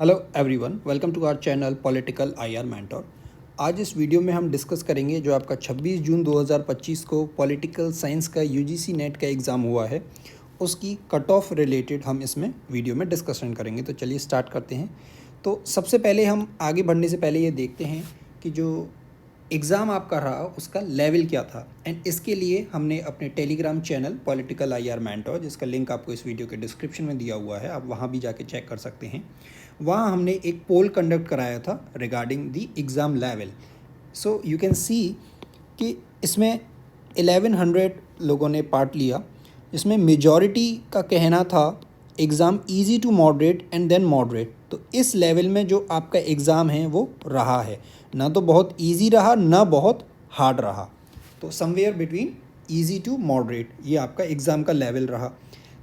Hello everyone, welcome to our channel political IR mentor. आज इस video में हम डिस्कस करेंगे जो आपका 26 जून 2025 को पॉलिटिकल साइंस का यूजीसी नेट का एग्ज़ाम हुआ है, उसकी कट ऑफ रिलेटेड हम इसमें वीडियो में डिस्कशन करेंगे। तो चलिए स्टार्ट करते हैं। तो सबसे पहले हम आगे बढ़ने से पहले ये देखते हैं कि जो एग्ज़ाम आपका रहा उसका लेवल क्या था। एंड इसके लिए हमने अपने Telegram channel political IR mentor, जिसका लिंक आपको इस वीडियो के डिस्क्रिप्शन में दिया हुआ है, आप वहाँ भी जाके चेक कर सकते हैं। वहाँ हमने एक पोल कंडक्ट कराया था regarding the exam level. So you can see कि इसमें 1100 लोगों ने पार्ट लिया, जिसमें मेजॉरिटी का कहना था exam easy to moderate and then moderate. तो इस लेवल में जो आपका एग्ज़ाम है वो रहा है, ना तो बहुत इजी रहा ना बहुत हार्ड रहा, तो somewhere between easy to moderate ये आपका एग्ज़ाम का लेवल रहा।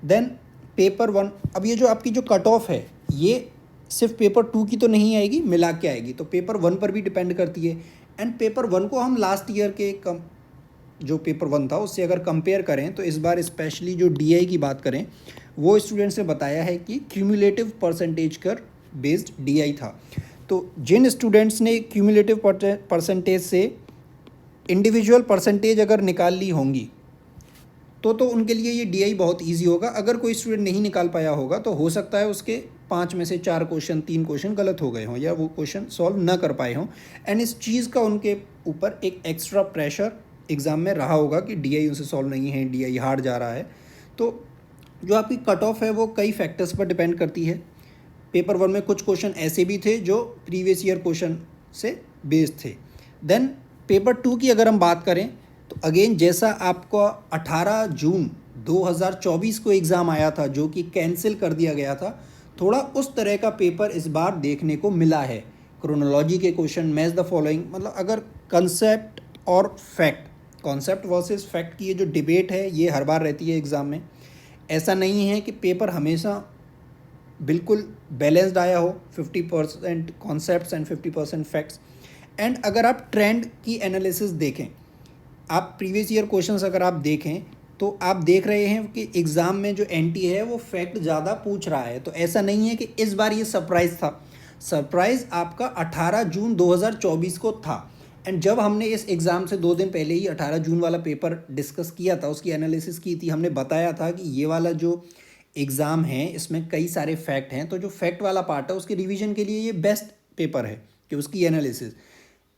देन पेपर वन, अब ये जो आपकी जो कट ऑफ है ये सिर्फ पेपर टू की तो नहीं आएगी, मिला के आएगी, तो पेपर वन पर भी डिपेंड करती है। एंड पेपर वन को हम लास्ट ईयर के जो पेपर वन था उससे अगर कंपेयर करें तो इस बार स्पेशली जो डीआई की बात करें, वो स्टूडेंट्स ने बताया है कि क्यूमुलेटिव परसेंटेज कर बेस्ड डीआई था। तो जिन स्टूडेंट्स ने क्यूमुलेटिव परसेंटेज से इंडिविजुअल परसेंटेज अगर निकाल ली होंगी तो उनके लिए ये डीआई बहुत इजी होगा। अगर कोई स्टूडेंट नहीं निकाल पाया होगा तो हो सकता है उसके 5 में से 4 क्वेश्चन 3 क्वेश्चन गलत हो गए हों या वो क्वेश्चन सॉल्व ना कर पाए हों। एंड इस चीज़ का उनके ऊपर एक एक्स्ट्रा प्रेशर एग्ज़ाम में रहा होगा कि डीआई उनसे सॉल्व नहीं है, डीआई हार्ड जा रहा है। तो जो आपकी कट ऑफ है वो कई फैक्टर्स पर डिपेंड करती है। पेपर वन में कुछ क्वेश्चन ऐसे भी थे जो प्रीवियस ईयर क्वेश्चन से बेस्ड थे। देन पेपर टू की अगर हम बात करें तो अगेन जैसा आपका 18 जून 2024 को एग्ज़ाम आया था जो कि कैंसिल कर दिया गया था, थोड़ा उस तरह का पेपर इस बार देखने को मिला है। क्रोनोलॉजी के क्वेश्चन, मैच द फॉलोइंग, मतलब अगर कंसेप्ट और फैक्ट, कॉन्सेप्ट वर्सेस फैक्ट की ये जो डिबेट है ये हर बार रहती है एग्ज़ाम में। ऐसा नहीं है कि पेपर हमेशा बिल्कुल बैलेंस्ड आया हो, 50% कॉन्सेप्ट्स एंड 50% फैक्ट्स। एंड अगर आप ट्रेंड की एनालिसिस देखें, आप प्रीवियस ईयर क्वेश्चंस अगर आप देखें तो आप देख रहे हैं कि एग्ज़ाम में जो एनटी है वो फैक्ट ज़्यादा पूछ रहा है। तो ऐसा नहीं है कि इस बार ये सरप्राइज़ था, सरप्राइज़ आपका 18 जून 2024 को था। एंड जब हमने इस एग्ज़ाम से 2 दिन पहले ही 18 जून वाला पेपर डिस्कस किया था, उसकी एनालिसिस की थी, हमने बताया था कि ये वाला जो एग्ज़ाम है इसमें कई सारे फैक्ट हैं, तो जो फैक्ट वाला पार्ट है उसके रिवीजन के लिए ये बेस्ट पेपर है कि उसकी एनालिसिस।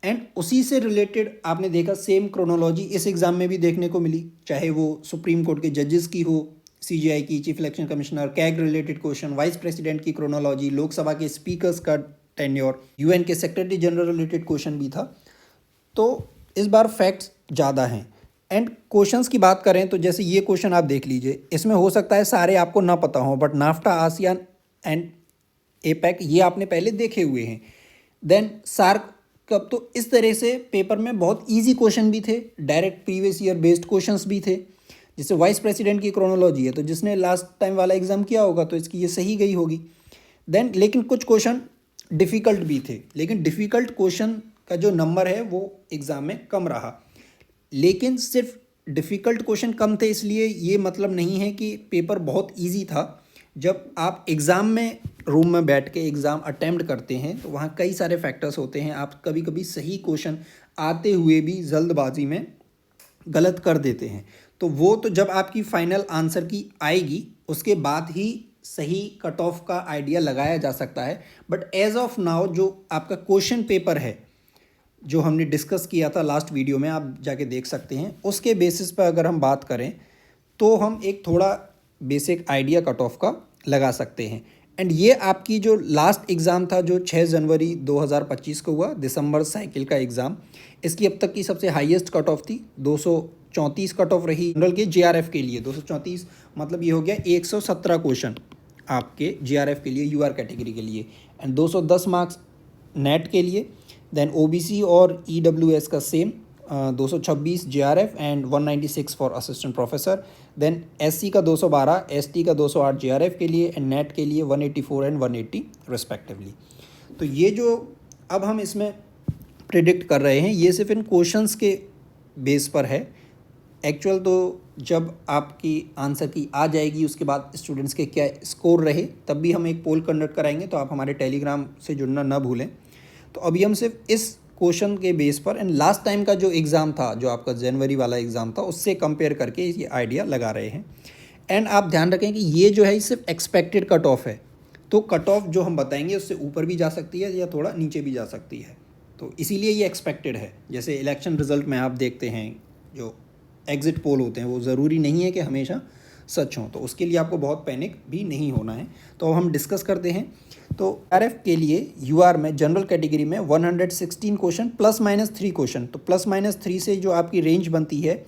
एंड उसी से रिलेटेड आपने देखा सेम क्रोनोलॉजी इस एग्ज़ाम में भी देखने को मिली, चाहे वो सुप्रीम कोर्ट के जजेस की हो, सीजीआई की, chief election commissioner, CAG related question, vice president की क्रोनोलॉजी, लोकसभा के स्पीकर्स का टेन्योर, यूएन के सेक्रेटरी जनरल रिलेटेड क्वेश्चन भी था। तो इस बार फैक्ट्स ज़्यादा हैं। एंड क्वेश्चंस की बात करें तो जैसे ये क्वेश्चन आप देख लीजिए, इसमें हो सकता है सारे आपको ना पता हो, but NAFTA, ASEAN and APAC ये आपने पहले देखे हुए हैं। देन सार्क कब, तो इस तरह से पेपर में बहुत इजी क्वेश्चन भी थे, direct previous year based questions भी थे। जैसे वाइस प्रेसिडेंट की क्रोनोलॉजी है तो जिसने लास्ट टाइम वाला एग्ज़ाम किया होगा तो इसकी ये सही गई होगी। देन लेकिन कुछ क्वेश्चन डिफ़िकल्ट भी थे, लेकिन डिफ़िकल्ट क्वेश्चन का जो नंबर है वो एग्ज़ाम में कम रहा। लेकिन सिर्फ डिफ़िकल्ट क्वेश्चन कम थे इसलिए ये मतलब नहीं है कि पेपर बहुत ईजी था। जब आप एग्ज़ाम में रूम में बैठ के एग्ज़ाम अटेम्प्ट करते हैं तो वहाँ कई सारे फैक्टर्स होते हैं, आप कभी कभी सही क्वेश्चन आते हुए भी जल्दबाजी में गलत कर देते हैं। तो वो तो जब आपकी फाइनल आंसर की आएगी उसके बाद ही सही कट ऑफ का आइडिया लगाया जा सकता है। बट एज ऑफ नाउ जो आपका क्वेश्चन पेपर है जो हमने डिस्कस किया था लास्ट वीडियो में, आप जाके देख सकते हैं, उसके बेसिस पर अगर हम बात करें तो हम एक थोड़ा बेसिक आइडिया कट ऑफ का लगा सकते हैं। एंड ये आपकी जो लास्ट एग्ज़ाम था जो 6 जनवरी 2025 को हुआ, दिसंबर साइकिल का एग्ज़ाम, इसकी अब तक की सबसे हाईएस्ट कट ऑफ थी, 234 कट ऑफ रही जनरल के जेआरएफ के लिए। 234 मतलब ये हो गया 117 क्वेश्चन आपके जेआरएफ के लिए, यूआर कैटेगरी के लिए, एंड 210 मार्क्स नेट के लिए। देन ओबीसी और ईडब्ल्यूएस का same 226 JRF and 196 for assistant professor. Then SC का 212, एसटी का 208 जेआरएफ के लिए, एंड नेट के लिए 184 एंड 180 रिस्पेक्टिवली। तो ये जो अब हम इसमें प्रिडिक्ट कर रहे हैं ये सिर्फ इन क्वेश्चंस के बेस पर है। एक्चुअल तो जब आपकी आंसर की आ जाएगी उसके बाद स्टूडेंट्स के क्या स्कोर रहे तब भी हम एक पोल कंडक्ट कराएंगे, तो आप हमारे टेलीग्राम से जुड़ना ना भूलें। तो अभी हम सिर्फ इस क्वेश्चन के बेस पर एंड लास्ट टाइम का जो एग्ज़ाम था, जो आपका जनवरी वाला एग्ज़ाम था, उससे कंपेयर करके ये आइडिया लगा रहे हैं। एंड आप ध्यान रखें कि ये जो है सिर्फ एक्सपेक्टेड कट ऑफ है, तो कट ऑफ जो हम बताएंगे उससे ऊपर भी जा सकती है या थोड़ा नीचे भी जा सकती है, तो इसीलिए ये एक्सपेक्टेड है। जैसे इलेक्शन रिजल्ट में आप देखते हैं जो एग्ज़िट पोल होते हैं वो ज़रूरी नहीं है कि हमेशा सच हों, तो उसके लिए आपको बहुत पैनिक भी नहीं होना है। तो हम डिस्कस करते हैं। तो आरएफ के लिए यूआर में जनरल कैटेगरी में 116 क्वेश्चन प्लस माइनस 3 क्वेश्चन, तो प्लस माइनस 3 से जो आपकी रेंज बनती है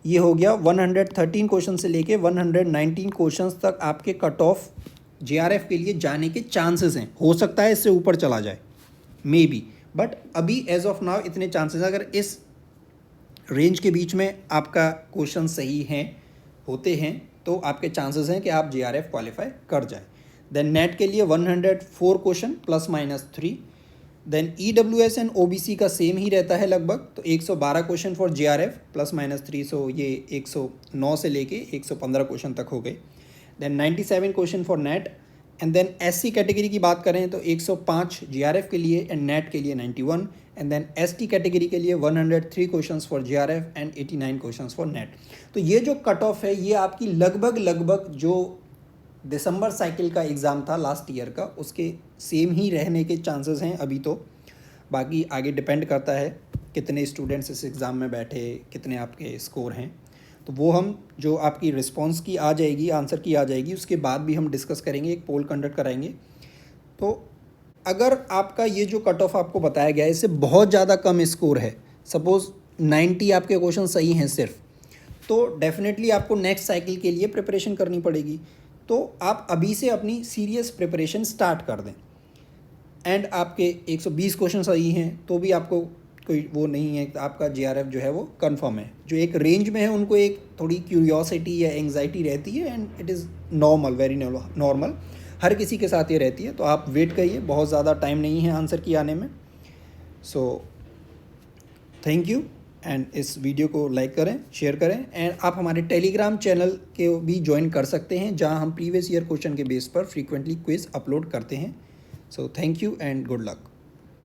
ये हो गया 113 क्वेश्चन से लेके 119 क्वेश्चन तक आपके कट ऑफ जेआरएफ के लिए जाने के चांसेस हैं। हो सकता है इससे ऊपर चला जाए, मे बी, बट अभी एज ऑफ नाउ इतने चांसेस। अगर इस रेंज के बीच में आपका क्वेश्चन सही हैं होते हैं तो आपके चांसेस हैं कि आप जेआरएफ क्वालिफाई कर जाएं। देन नेट के लिए 104 question plus minus 3। Then EWS and OBC का सेम ही रहता है लगभग, तो 112 question for JRF plus minus 3, so ये 109 से लेके 115 क्वेश्चन तक हो गए। Then 97 question for NET. And then SC category की बात करें तो 105 जेआरएफ के लिए एंड नेट के लिए 91। एंड देन एसटी कैटेगरी के लिए 103 questions for JRF and 89 questions for net. तो ये जो कट ऑफ है ये आपकी लगभग जो दिसंबर साइकिल का एग्ज़ाम था लास्ट ईयर का उसके सेम ही रहने के चांसेस हैं अभी तो। बाकी आगे डिपेंड करता है कितने स्टूडेंट्स इस एग्ज़ाम में बैठे, कितने आपके स्कोर हैं, तो वो हम जो आपकी रिस्पांस की आ जाएगी, आंसर की आ जाएगी, उसके बाद भी हम डिस्कस करेंगे, एक पोल कंडक्ट कराएंगे। तो अगर आपका ये जो कट ऑफ आपको बताया गया है इससे बहुत ज़्यादा कम स्कोर है, सपोज़ 90 आपके क्वेश्चन सही हैं सिर्फ, तो डेफिनेटली आपको नेक्स्ट साइकिल के लिए प्रिपरेशन करनी पड़ेगी। तो आप अभी से अपनी सीरियस प्रिपरेशन स्टार्ट कर दें। एंड आपके 120 क्वेश्चन सही हैं तो भी आपको कोई वो नहीं है, आपका जेआरएफ जो है वो कंफर्म है। जो एक रेंज में है उनको एक थोड़ी क्यूरियोसिटी या एंग्जाइटी रहती है and it is normal, very normal, हर किसी के साथ ये रहती है। तो आप वेट करिए, बहुत ज़्यादा टाइम नहीं है आंसर की आने में। सो थैंक यू, एंड इस वीडियो को लाइक करें, शेयर करें, एंड आप हमारे टेलीग्राम चैनल के भी ज्वाइन कर सकते हैं जहां हम प्रीवियस ईयर क्वेश्चन के बेस पर फ्रीक्वेंटली क्विज़ अपलोड करते हैं। So thank you and good luck.